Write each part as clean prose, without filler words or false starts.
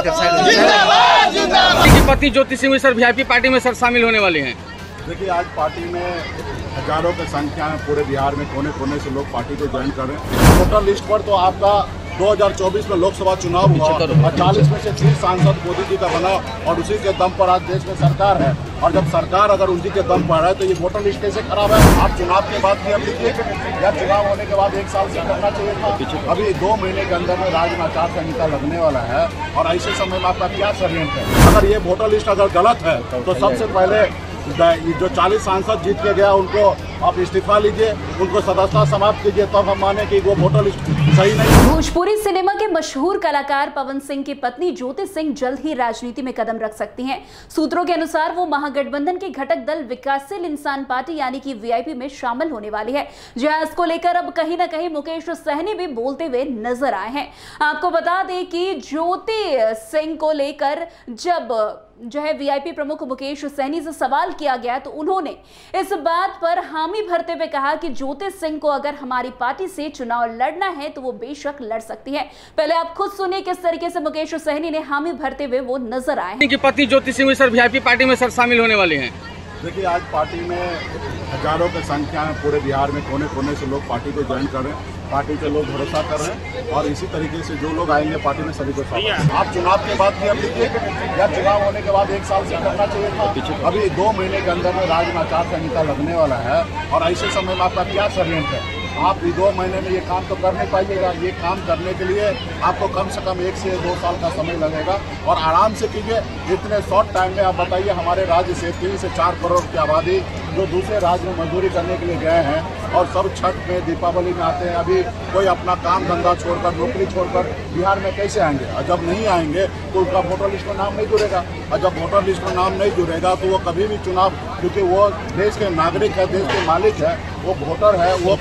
की पति Jyoti Singh sir VIP party में सर शामिल होने वाले हैं। देखिए, आज पार्टी में हजारों की संख्या में पूरे बिहार में कोने कोने से लोग पार्टी को ज्वाइन कर रहे हैं। वोटर लिस्ट पर तो आपका 2024 में लोकसभा चुनाव हुआ और 40 में से 30 सांसद मोदी जी का बना और उसी के दम पर आज देश में सरकार है। और जब सरकार अगर उसी के दम पर है तो ये वोटर लिस्ट कैसे खराब है? आप चुनाव के बाद भी अब लिखिए या चुनाव होने के बाद 1 साल से करना चाहिए था। अभी 2 महीने के अंदर में राज्य में आचार संहिता लगने वाला है और ऐसे समय में आपका क्या षड्यंत्र है? अगर ये वोटर लिस्ट अगर गलत है तो सबसे पहले जो 40 सांसद जीत के गया उनको आप इस्तीफा लीजिए, उनको सदस्यता समाप्त कीजिए, तब हम माने कि वो वोटर लिस्ट सही नहीं। भोजपुरी सिनेमा के मशहूर कलाकार पवन सिंह की पत्नी ज्योति सिंह जल्द ही राजनीति में कदम रख सकती हैं। सूत्रों के अनुसार वो महागठबंधन के घटक दल विकासशील इंसान पार्टी यानी कि वीआईपी में शामिल होने वाली है, जहां इसको लेकर अब कहीं ना कहीं मुकेश सहनी भी बोलते हुए नजर आए हैं। आपको बता दें कि ज्योति सिंह को लेकर जब जो है वीआईपी प्रमुख मुकेश सहनी से सवाल किया गया तो उन्होंने इस बात पर हामी भरते हुए कहा कि ज्योति सिंह को अगर हमारी पार्टी से चुनाव लड़ना है तो वो बेशक लड़ सकती है। पहले आप खुद सुनिए किस तरीके से मुकेश सहनी ने हामी भरते हुए वो नजर आए हैं। की पति Jyoti Singh sir VIP party में सर शामिल होने वाले हैं। देखिए, आज पार्टी में हजारों की संख्या में पूरे बिहार में कोने कोने से लोग पार्टी को ज्वाइन कर रहे हैं। पार्टी पे लोग भरोसा कर रहे हैं और इसी तरीके से जो लोग आएंगे पार्टी में सभी को स्वागत। आप चुनाव के बाद भी अब लिखिए या चुनाव होने के बाद 1 साल से करना चाहिए था। अभी 2 महीने के अंदर में राज्य में आचार संहिता लगने वाला है और ऐसे समय में आपका क्या षड्यंत्र है? आप 2 महीने में ये काम तो कर नहीं पाइएगा। ये काम करने के लिए आपको कम से कम 1 से 2 साल का समय लगेगा और आराम से कीजिए। इतने शॉर्ट टाइम में आप बताइए, हमारे राज्य से 3 से 4 करोड़ की आबादी जो दूसरे राज्य में मजदूरी करने के लिए गए हैं और सब छठ में दीपावली में आते हैं, अभी कोई अपना काम धंधा छोड़कर नौकरी छोड़कर बिहार में कैसे आएंगे? और जब नहीं आएंगे तो उनका वोटर लिस्ट में नाम नहीं जुड़ेगा और जब वोटर लिस्ट में नाम नहीं जुड़ेगा तो वो कभी भी चुनाव, क्योंकि वो देश के नागरिक है, देश के मालिक है, वो वोटर है, वो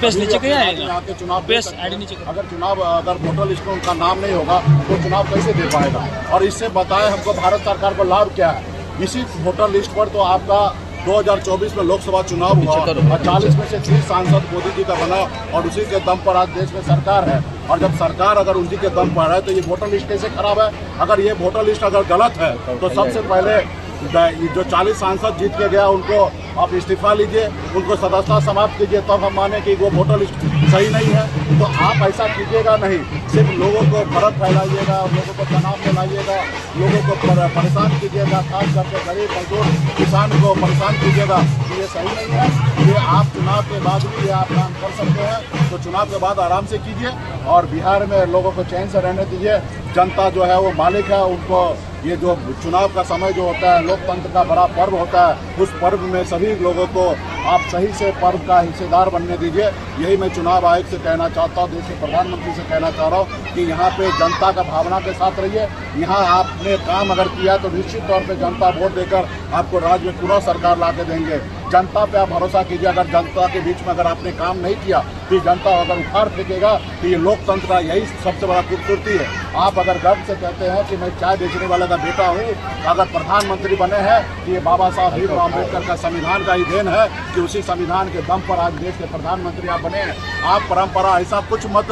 आके चुनाव अगर वोटर लिस्ट में उनका नाम नहीं होगा तो चुनाव कैसे दे पाएगा? और इससे बताएं हमको भारत सरकार को लाभ क्या है? इसी वोटर लिस्ट पर तो आपका 2024 में लोकसभा चुनाव हुआ और 40 में से 30 सांसद मोदी जी का बना और उसी के दम पर आज देश में सरकार है। और जब सरकार अगर उसी के दम पर है तो ये वोटर लिस्ट कैसे खराब है? अगर ये वोटर लिस्ट अगर गलत है तो सबसे पहले जो 40 सांसद जीत के गया उनको आप इस्तीफा लीजिए, उनको सदस्यता समाप्त कीजिए, तब हम माने कि वो वोटर लिस्ट सही नहीं है। तो आप ऐसा कीजिएगा नहीं, सिर्फ लोगों को फर्क फैलाइएगा, लोगों को तनाव में लाइएगा, लोगों को परेशान कीजिएगा, खास करके गरीब मजदूर किसान को परेशान कीजिएगा, तो ये सही नहीं है। ये आप चुनाव के बाद भी ये आप काम कर सकते हैं, तो चुनाव के बाद आराम से कीजिए और बिहार में लोगों को चैन से रहने दीजिए। जनता जो है वो मालिक है, उनको ये जो चुनाव का समय जो होता है लोकतंत्र का बड़ा पर्व होता है, उस पर्व में सभी लोगों को आप सही से पर्व का हिस्सेदार बनने दीजिए। यही मैं चुनाव आयोग से कहना चाहता हूँ, देश के प्रधानमंत्री से कहना चाह रहा हूँ कि यहाँ पे जनता का भावना के साथ रहिए। यहाँ आपने काम अगर किया तो निश्चित तौर पे जनता वोट देकर आपको राज्य में पुनः सरकार ला के देंगे। जनता पे आप भरोसा कीजिए। अगर जनता के बीच में अगर आपने काम नहीं किया तो जनता अगर उखाड़ फेंकेगा तो ये लोकतंत्र का यही सबसे बड़ा खूबसूरती है। आप अगर गर्व से कहते हैं कि मैं चाय बेचने वाले का बेटा हूँ, अगर प्रधानमंत्री बने हैं तो ये बाबा साहब भीमराव अम्बेडकर का संविधान का ही देन है कि उसी संविधान के दम पर आज देश के प्रधानमंत्री आप बने हैं। आप परंपरा ऐसा कुछ मत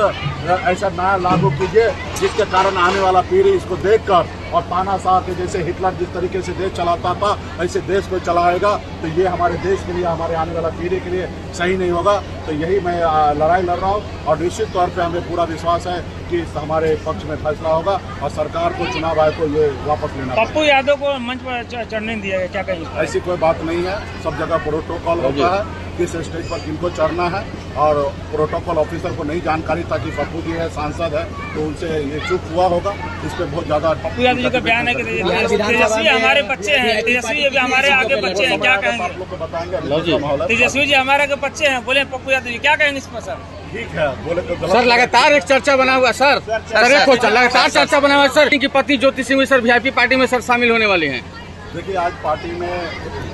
ऐसा नया लागू कीजिए जिसके कारण आने वाला पीढ़ी इसको देखकर और तानाशाह के जैसे हिटलर जिस तरीके से देश चलाता था ऐसे देश को चलाएगा तो ये हमारे देश के लिए, हमारे आने वाला पीढ़ी के लिए सही नहीं होगा। तो यही मैं लड़ाई लड़ रहा हूँ और निश्चित तौर पे हमें पूरा विश्वास है कि हमारे पक्ष में फैसला होगा और सरकार को चुनाव आयोग को ये वापस लेना। पप्पू यादव को मंच पर चढ़ने दिया है, क्या कहेंगे? ऐसी कोई बात नहीं है, सब जगह प्रोटोकॉल होता है किस स्टेज पर किनको चढ़ना है और प्रोटोकॉल ऑफिसर को नहीं जानकारी था कि पप्पू जी है, सांसद है, तो उनसे ये चूक हुआ होगा। इस पे बहुत ज्यादा पप्पू यादव जी का बयान है कि तेजस्वी हमारे बच्चे हैं, तेजस्वी अभी हमारे आगे बच्चे हैं, क्या कहेंगे? आप लोग को बताएंगे। तेजस्वी जी हमारे आगे बच्चे हैं, बोले पप्पू यादव जी क्या कहेंगे इस पर? सर ठीक है, बोले तो सर लगातार एक चर्चा बना हुआ सर लगातार चर्चा बना हुआ सर कि पति Jyoti Singh sir VIP party में सर शामिल होने वाले हैं। देखिए, आज पार्टी में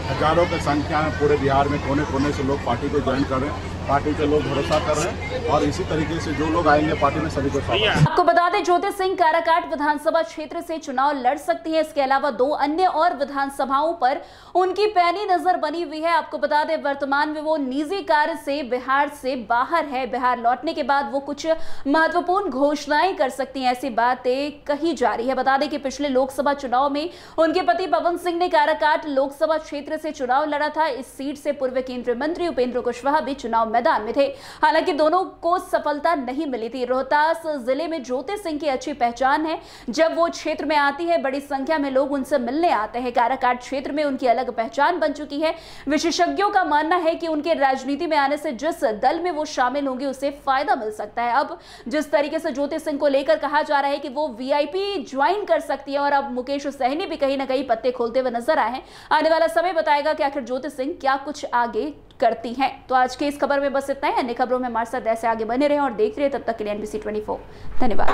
हजारों की संख्या में पूरे बिहार में कोने कोने से लोग पार्टी को ज्वाइन कर रहे हैं, पार्टी पे लोग भरोसा कर रहे हैं और इसी तरीके से जो लोग आएंगे पार्टी में सभी को स्वागत। आपको बता दें, ज्योति सिंह काराकाट विधानसभा क्षेत्र से चुनाव लड़ सकती हैं। इसके अलावा 2 अन्य और विधानसभाओं पर उनकी पैनी नजर बनी हुई है। आपको बता दें, वर्तमान में वो निजी कार्य से बिहार से बाहर है। बिहार लौटने के बाद वो कुछ महत्वपूर्ण घोषणाएं कर सकती हैं, ऐसी बातें कही जा रही है। बता दें कि पिछले लोकसभा चुनाव में उनके पति पवन सिंह ने काराकाट लोकसभा क्षेत्र से चुनाव लड़ा था। इस सीट से पूर्व केंद्रीय मंत्री उपेंद्र कुशवाहा भी चुनाव मैदान में थे। हालांकि दोनों को सफलता नहीं मिली थी। रोहतास जिले में ज्योति सिंह की अच्छी पहचान है। जब वो क्षेत्र में आती है, बड़ी संख्या में लोग उनसे मिलने आते हैं। काराकाट क्षेत्र में उनकी अलग पहचान बन चुकी है। विशेषज्ञों का मानना है कि उनके राजनीति में आने से जिस दल में वो शामिल होंगे उसे फायदा मिल सकता है। अब जिस तरीके से ज्योति सिंह को लेकर कहा जा रहा है कि वो वीआईपी ज्वाइन कर सकती है और अब मुकेश सहनी भी कहीं ना कहीं पत्ते खोलते हुए नजर आए हैं। आने वाला समय बताएगा कि आखिर ज्योति सिंह क्या कुछ आगे करती हैं। तो आज की इस खबर में बस इतना ही। अन्य खबरों में हमारे साथ ऐसे आगे बने रहें और देखते रहे। तब तक के लिए NBC 24 धन्यवाद।